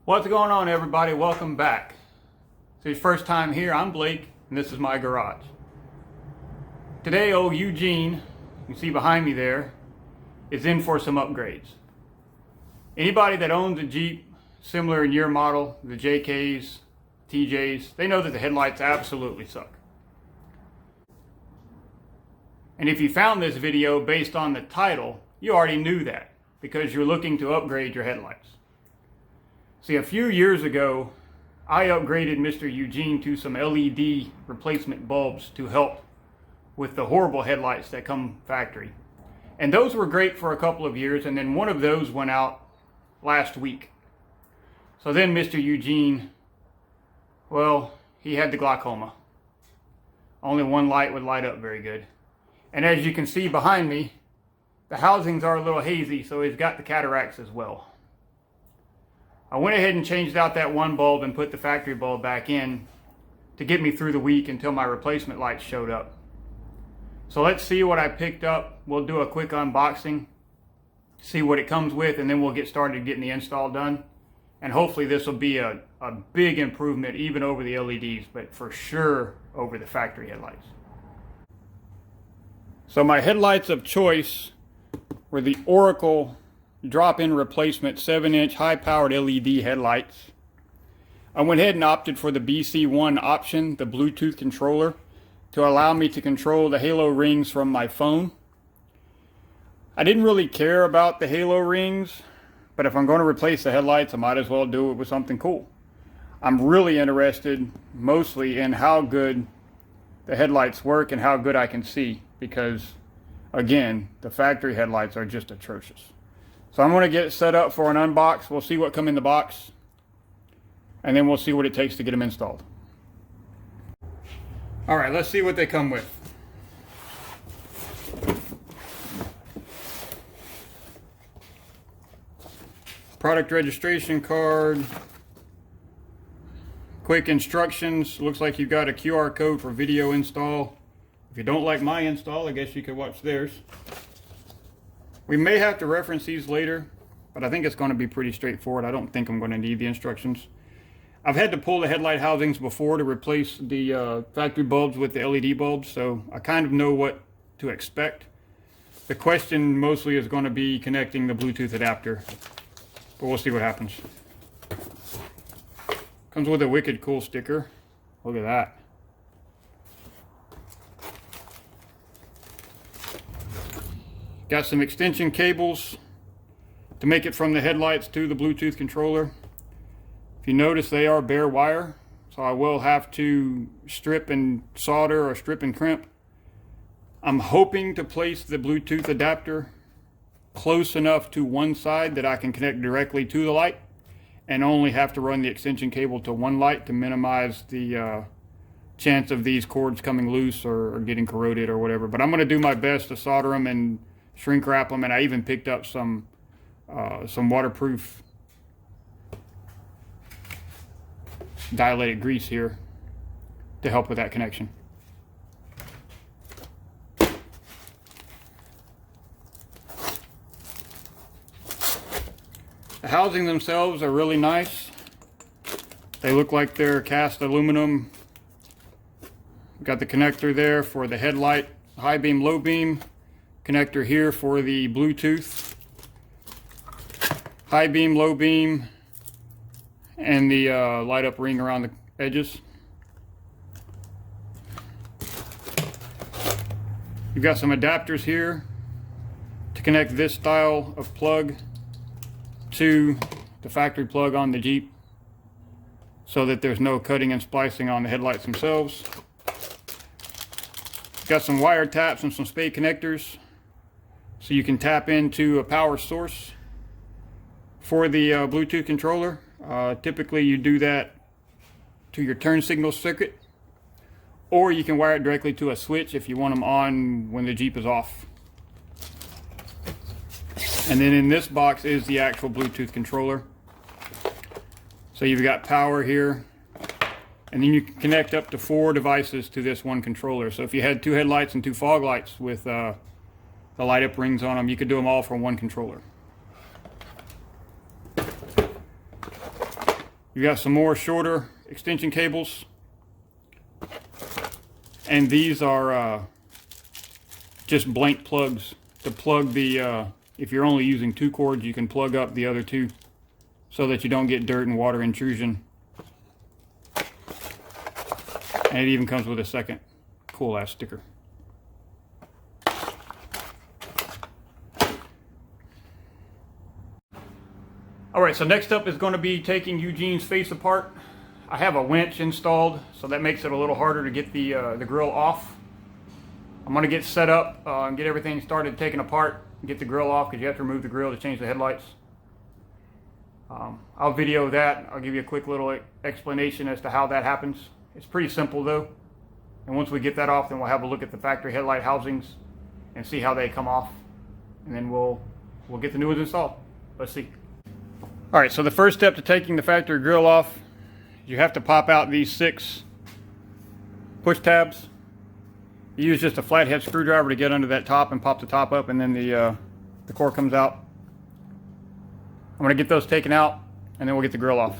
What's going on, everybody? Welcome back. So, your first time here, I'm Blake, and this is my garage. Today, old Eugene, you see behind me there, is in for some upgrades. Anybody that owns a Jeep similar in year model, the JKs, TJs, they know that the headlights absolutely suck. And if you found this video based on the title, you already knew that because you're looking to upgrade your headlights. See, a few years ago, I upgraded Mr. Eugene to some LED replacement bulbs to help with the horrible headlights that come factory. And those were great for a couple of years, and then one of those went out last week. So then Mr. Eugene, well, he had the glaucoma. Only one light would light up very good. And as you can see behind me, the housings are a little hazy, so he's got the cataracts as well. I went ahead and changed out that one bulb and put the factory bulb back in to get me through the week until my replacement lights showed up. So let's see what I picked up. We'll do a quick unboxing, see what it comes with, and then we'll get started getting the install done. And hopefully this will be a big improvement even over the LEDs, but for sure over the factory headlights. So my headlights of choice were the Oracle drop-in replacement 7-inch high-powered LED headlights. I went ahead and opted for the BC1 option, the Bluetooth controller, to allow me to control the halo rings from my phone. I didn't really care about the halo rings, but if I'm going to replace the headlights, I might as well do it with something cool. I'm really interested mostly in how good the headlights work and how good I can see, because again, the factory headlights are just atrocious. So I'm going to get it set up for an unbox. We'll see what comes in the box, and then we'll see what it takes to get them installed. All right, let's see what they come with. Product registration card, quick instructions. Looks like you've got a QR code for video install. If you don't like my install, I guess you could watch theirs. We may have to reference these later, but I think it's going to be pretty straightforward. I don't think I'm going to need the instructions. I've had to pull the headlight housings before to replace the factory bulbs with the LED bulbs, so I kind of know what to expect. The question mostly is going to be connecting the Bluetooth adapter, but we'll see what happens. Comes with a wicked cool sticker. Look at that. Got some extension cables to make it from the headlights to the Bluetooth controller. If you notice, they are bare wire, so I will have to strip and solder or strip and crimp. I'm hoping to place the Bluetooth adapter close enough to one side that I can connect directly to the light and only have to run the extension cable to one light to minimize the chance of these cords coming loose or getting corroded or whatever. But I'm going to do my best to solder them and shrink wrap them, and I even picked up some waterproof dilated grease here to help with that connection. The housings themselves are really nice. They look like they're cast aluminum. Got the connector there for the headlight, high beam, low beam. Connector here for the Bluetooth, high beam, low beam, and the light up ring around the edges. You've got some adapters here to connect this style of plug to the factory plug on the Jeep so that there's no cutting and splicing on the headlights themselves. Got some wire taps and some spade connectors, so you can tap into a power source for the Bluetooth controller. Typically you do that to your turn signal circuit, or you can wire it directly to a switch if you want them on when the Jeep is off. And then in this box is the actual Bluetooth controller. So you've got power here, and then you can connect up to 4 devices to this one controller. So if you had 2 headlights and 2 fog lights with the light up rings on them, you could do them all from one controller. You got some more shorter extension cables. And these are just blank plugs to plug the, if you're only using 2 cords, you can plug up the other 2 so that you don't get dirt and water intrusion. And it even comes with a second cool ass sticker. Alright, so next up is going to be taking Eugene's face apart. I have a winch installed, so that makes it a little harder to get the grill off. I'm going to get set up and get everything started taken apart, get the grill off because you have to remove the grill to change the headlights. I'll video that. I'll give you a quick little explanation as to how that happens. It's pretty simple though. And once we get that off, then we'll have a look at the factory headlight housings and see how they come off. And then we'll get the new ones installed. Let's see. Alright, so the first step to taking the factory grill off, you have to pop out these 6 push tabs. You use just a flathead screwdriver to get under that top and pop the top up, and then the core comes out. I'm going to get those taken out, and then we'll get the grill off.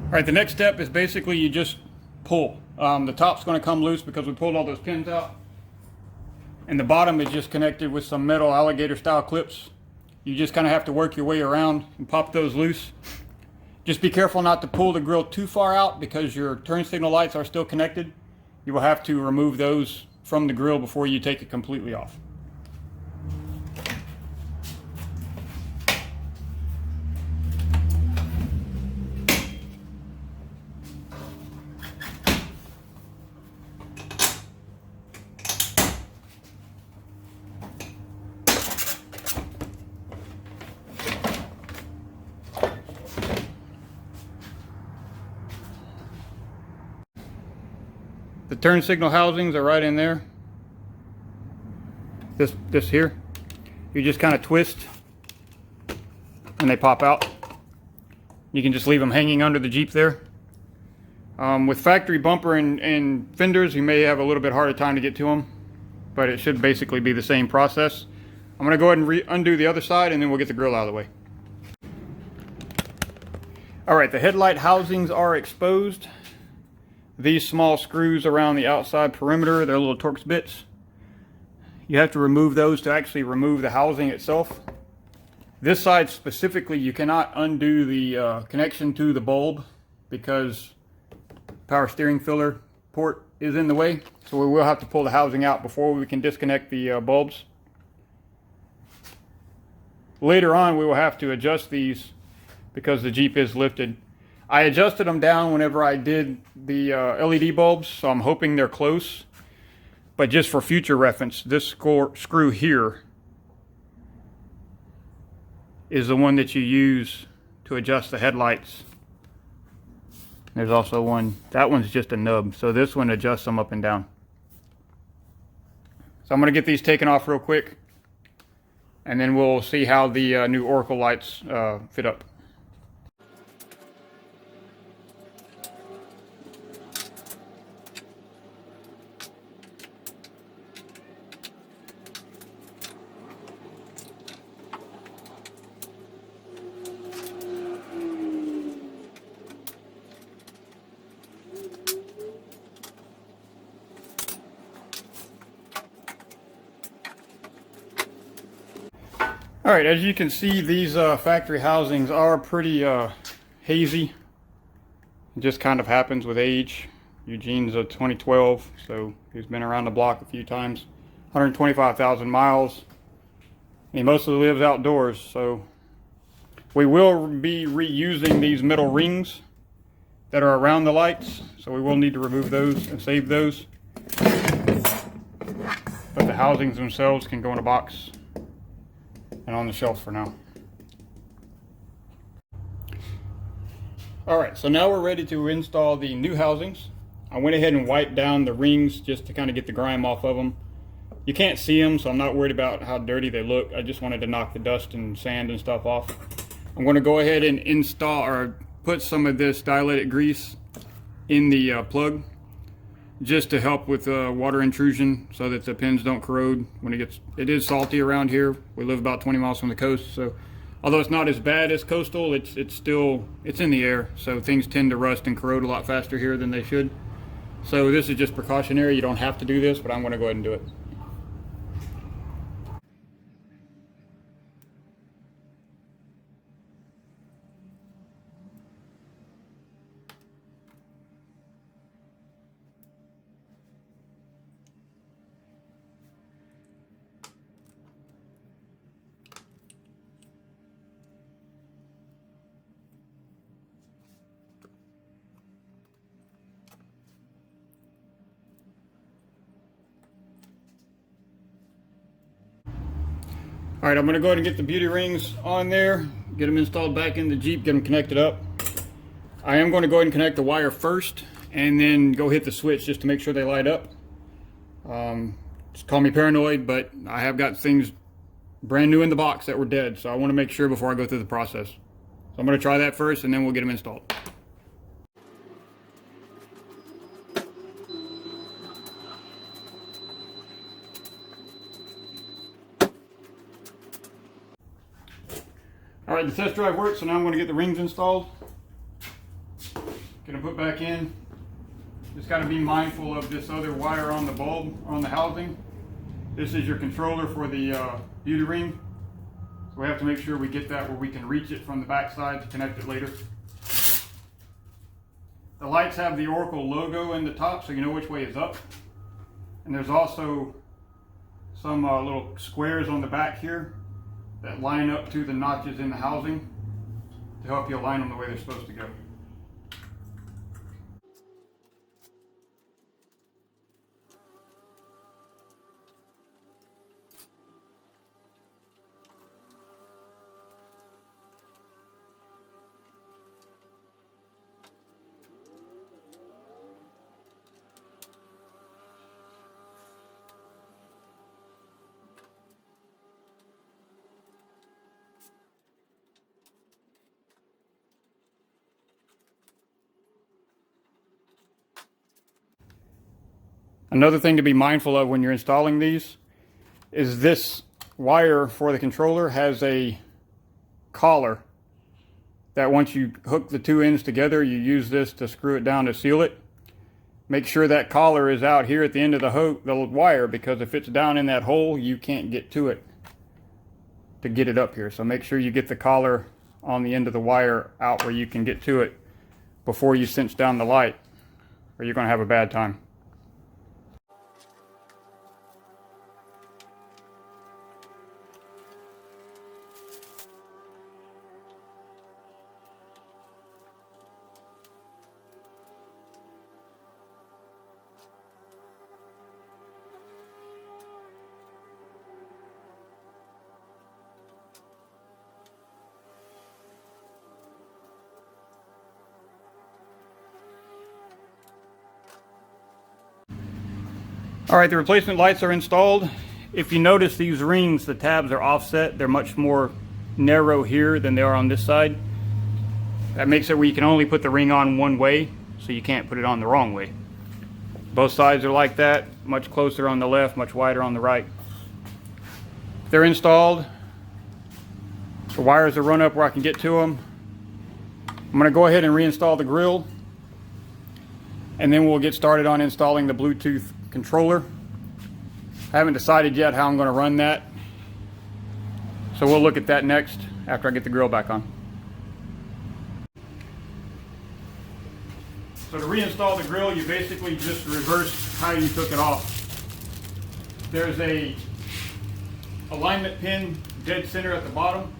Alright, the next step is basically you just pull. The top's going to come loose because we pulled all those pins out. And the bottom is just connected with some metal alligator style clips. You just kind of have to work your way around and pop those loose. Just be careful not to pull the grill too far out because your turn signal lights are still connected. You will have to remove those from the grill before you take it completely off. The turn signal housings are right in there. This here. You just kind of twist and they pop out. You can just leave them hanging under the Jeep there. With factory bumper and fenders, you may have a little bit harder time to get to them, but it should basically be the same process. I'm going to go ahead and undo the other side and then we'll get the grill out of the way. Alright, the headlight housings are exposed. These small screws around the outside perimeter, they're little Torx bits. You have to remove those to actually remove the housing itself. This side specifically, you cannot undo the connection to the bulb because power steering filler port is in the way. So we will have to pull the housing out before we can disconnect the bulbs. Later on, we will have to adjust these because the Jeep is lifted. I adjusted them down whenever I did the LED bulbs, so I'm hoping they're close. But just for future reference, this screw here is the one that you use to adjust the headlights. There's also one, that one's just a nub, so this one adjusts them up and down. So I'm going to get these taken off real quick, and then we'll see how the new Oracle lights fit up. Alright, as you can see, these factory housings are pretty hazy. It just kind of happens with age. Eugene's a 2012, so he's been around the block a few times. 125,000 miles. He mostly lives outdoors, so we will be reusing these metal rings that are around the lights, so we will need to remove those and save those. But the housings themselves can go in a box and on the shelf for now. All right, so now we're ready to install the new housings. I went ahead and wiped down the rings just to kind of get the grime off of them. You can't see them, so I'm not worried about how dirty they look. I just wanted to knock the dust and sand and stuff off. I'm going to go ahead and install or put some of this dilated grease in the plug just to help with water intrusion so that the pins don't corrode when it is salty around here. We live about 20 miles from the coast, so although it's not as bad as coastal, it's in the air, so things tend to rust and corrode a lot faster here than they should. So this is just precautionary. You don't have to do this, but I'm going to go ahead and do it. All right, I'm going to go ahead and get the beauty rings on there, get them installed back in the Jeep, get them connected up. I am going to go ahead and connect the wire first and then go hit the switch just to make sure they light up. Just call me paranoid, but I have got things brand new in the box that were dead, so I want to make sure before I go through the process. So I'm going to try that first and then we'll get them installed. All right, the test drive works, so now I'm going to get the rings installed. Gonna put back in. Just got to be mindful of this other wire on the bulb, on the housing. This is your controller for the beauty ring. So we have to make sure we get that where we can reach it from the back side to connect it later. The lights have the Oracle logo in the top, so you know which way is up. And there's also some little squares on the back here that line up to the notches in the housing to help you align them the way they're supposed to go. Another thing to be mindful of when you're installing these is this wire for the controller has a collar that once you hook the two ends together, you use this to screw it down to seal it. Make sure that collar is out here at the end of the wire, because if it's down in that hole, you can't get to it to get it up here. So make sure you get the collar on the end of the wire out where you can get to it before you cinch down the light, or you're going to have a bad time. All right, the replacement lights are installed. If you notice these rings, the tabs are offset. They're much more narrow here than they are on this side. That makes it where you can only put the ring on one way, so you can't put it on the wrong way. Both sides are like that, much closer on the left, much wider on the right. They're installed. The wires are run up where I can get to them. I'm going to go ahead and reinstall the grill, and then we'll get started on installing the Bluetooth controller. I haven't decided yet how I'm going to run that, so we'll look at that next after I get the grill back on. So to reinstall the grill, you basically just reverse how you took it off. There's a alignment pin dead center at the bottom.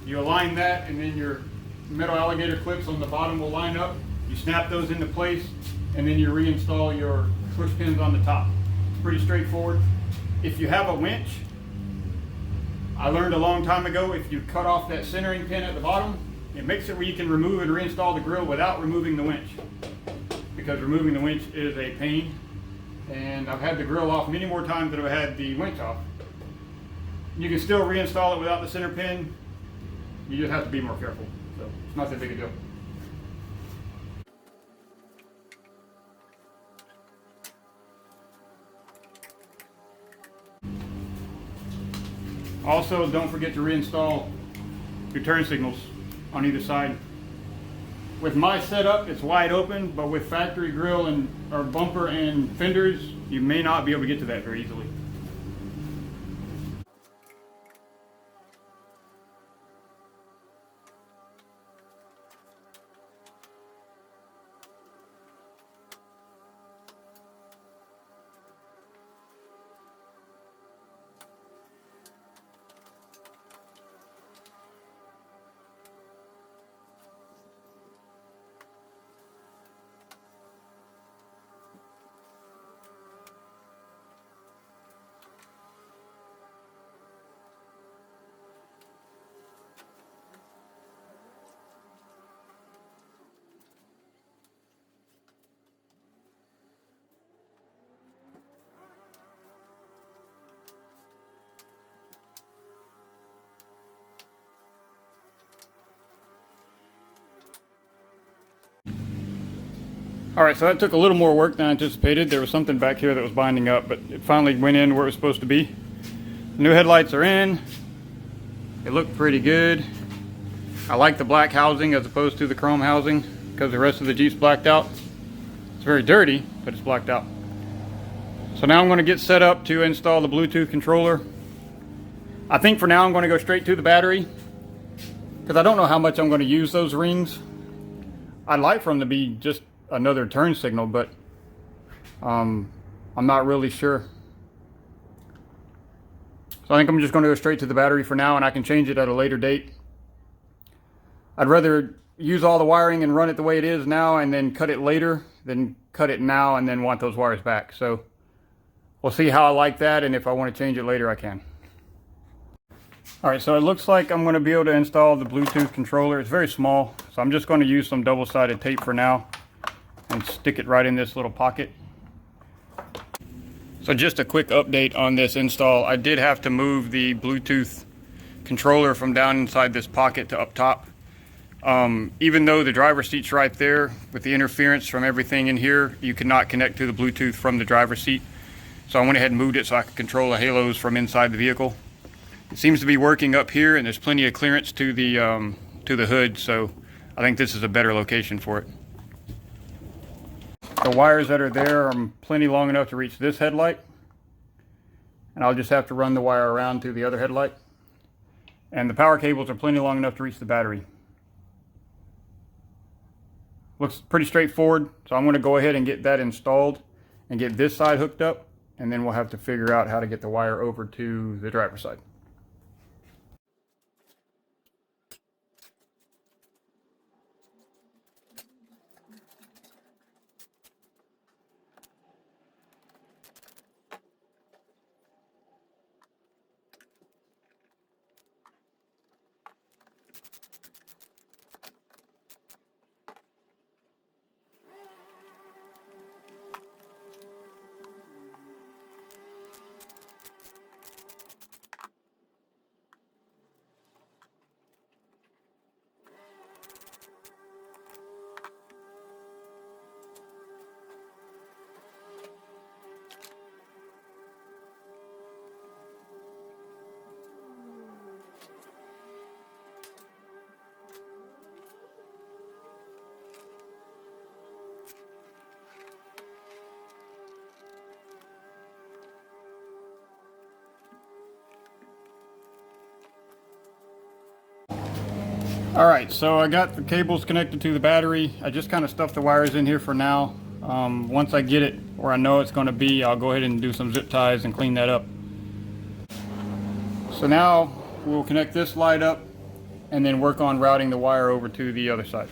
You align that, and then your metal alligator clips on the bottom will line up. You snap those into place, and then you reinstall your push pins on the top. It's pretty straightforward. If you have a winch, I learned a long time ago, if you cut off that centering pin at the bottom, It makes it where you can remove and reinstall the grill without removing the winch, because removing the winch is a pain. And I've had the grill off many more times than I've had the winch off. You can still reinstall it without the center pin. You just have to be more careful. So it's not that big a deal. Also, don't forget to reinstall your turn signals on either side. With my setup, it's wide open, but with factory grill and or bumper and fenders, you may not be able to get to that very easily. All right, so that took a little more work than I anticipated. There was something back here that was binding up, but it finally went in where it was supposed to be. The new headlights are in. They look pretty good. I like the black housing as opposed to the chrome housing because the rest of the Jeep's blacked out. It's very dirty, but it's blacked out. So now I'm going to get set up to install the Bluetooth controller. I think for now I'm going to go straight to the battery because I don't know how much I'm going to use those rings. I'd like for them to be just another turn signal, but I'm not really sure. So I think I'm just going to go straight to the battery for now, and I can change it at a later date. I'd rather use all the wiring and run it the way it is now and then cut it later than cut it now and then want those wires back. So we'll see how I like that, and if I want to change it later, I can. Alright, so it looks like I'm going to be able to install the Bluetooth controller. It's very small, so I'm just going to use some double-sided tape for now and stick it right in this little pocket. So just a quick update on this install. I did have to move the Bluetooth controller from down inside this pocket to up top. Even though the driver's seat's right there, with the interference from everything in here, you cannot connect to the Bluetooth from the driver's seat. So I went ahead and moved it so I could control the halos from inside the vehicle. It seems to be working up here, and there's plenty of clearance to the hood, so I think this is a better location for it. The wires that are there are plenty long enough to reach this headlight, and I'll just have to run the wire around to the other headlight. And the power cables are plenty long enough to reach the battery. Looks pretty straightforward, so I'm going to go ahead and get that installed and get this side hooked up, and then we'll have to figure out how to get the wire over to the driver's side. Alright, so I got the cables connected to the battery. I just kind of stuffed the wires in here for now. Once I get it where I know it's going to be, I'll go ahead and do some zip ties and clean that up. So now we'll connect this light up and then work on routing the wire over to the other side.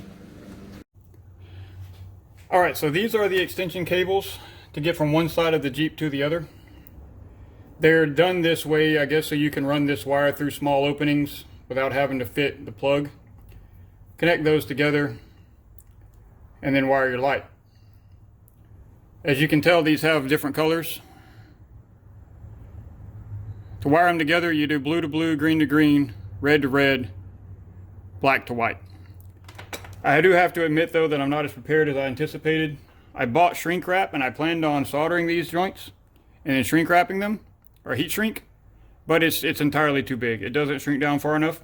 Alright, so these are the extension cables to get from one side of the Jeep to the other. They're done this way, I guess, so you can run this wire through small openings without having to fit the plug. connect those together, and then wire your light. As you can tell, these have different colors. To wire them together, you do blue to blue, green to green, red to red, black to white. I do have to admit though that I'm not as prepared as I anticipated. I bought shrink wrap and I planned on soldering these joints and then shrink wrapping them, or heat shrink, but it's entirely too big. It doesn't shrink down far enough.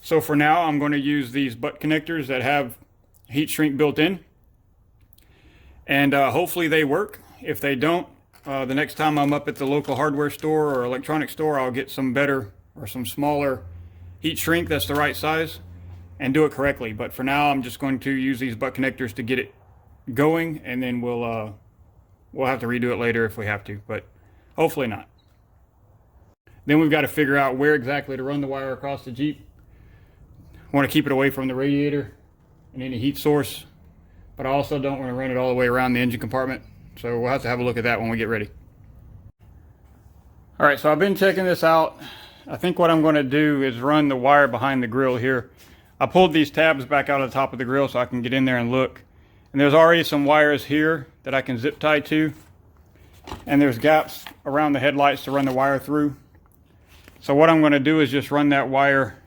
So for now, I'm going to use these butt connectors that have heat shrink built in. And hopefully they work. If they don't, the next time I'm up at the local hardware store or electronics store, I'll get some better or some smaller heat shrink that's the right size and do it correctly. But for now, I'm just going to use these butt connectors to get it going, and then we'll have to redo it later if we have to, but hopefully not. Then we've got to figure out where exactly to run the wire across the Jeep. I want to keep it away from the radiator and any heat source, but I also don't want to run it all the way around the engine compartment. So we'll have to have a look at that when we get ready. All right, so I've been checking this out. I think what I'm going to do is run the wire behind the grill here. I pulled these tabs back out of the top of the grill so I can get in there and look. And there's already some wires here that I can zip tie to. And there's gaps around the headlights to run the wire through. So what I'm going to do is just run that wire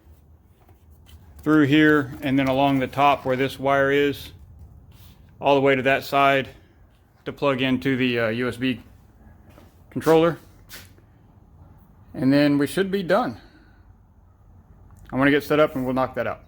through here and then along the top where this wire is, all the way to that side to plug into the USB controller. And then we should be done. I'm going to get set up and we'll knock that out.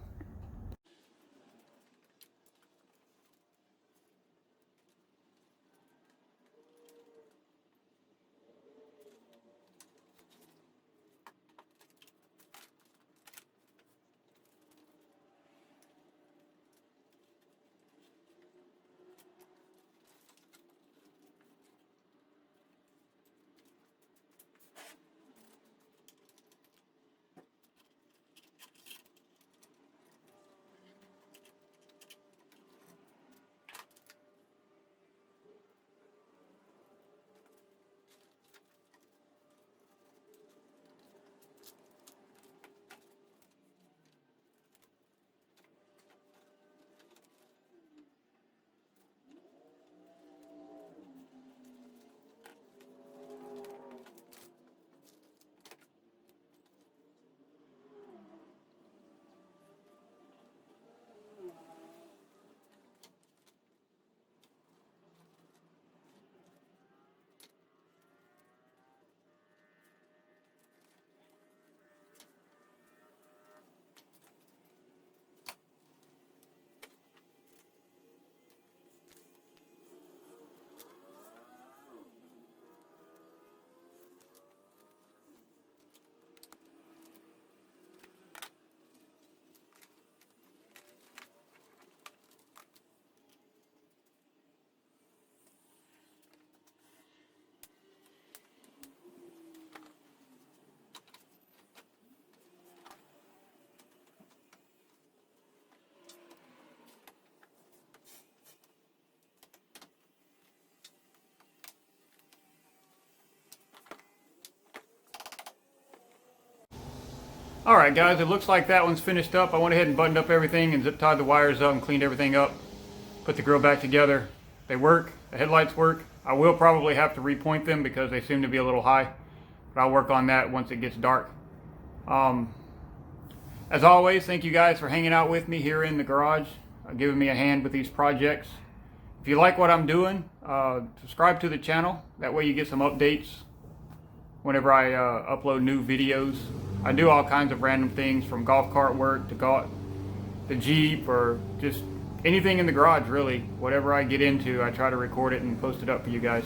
All right, guys, it looks like that one's finished up. I went ahead and buttoned up everything and zip tied the wires up and cleaned everything up. Put the grill back together. They work. The headlights work. I will probably have to repoint them because they seem to be a little high, but I'll work on that once it gets dark. As always, thank you guys for hanging out with me here in the garage, giving me a hand with these projects. If you like what I'm doing, subscribe to the channel. That way you get some updates whenever I upload new videos. I do all kinds of random things, from golf cart work to the Jeep, or just anything in the garage, really. Whatever I get into, I try to record it and post it up for you guys.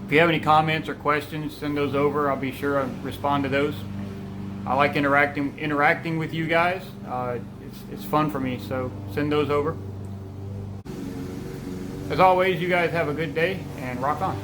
If you have any comments or questions, send those over. I'll be sure to respond to those. I like interacting with you guys. It's fun for me, so send those over. As always, you guys have a good day and rock on.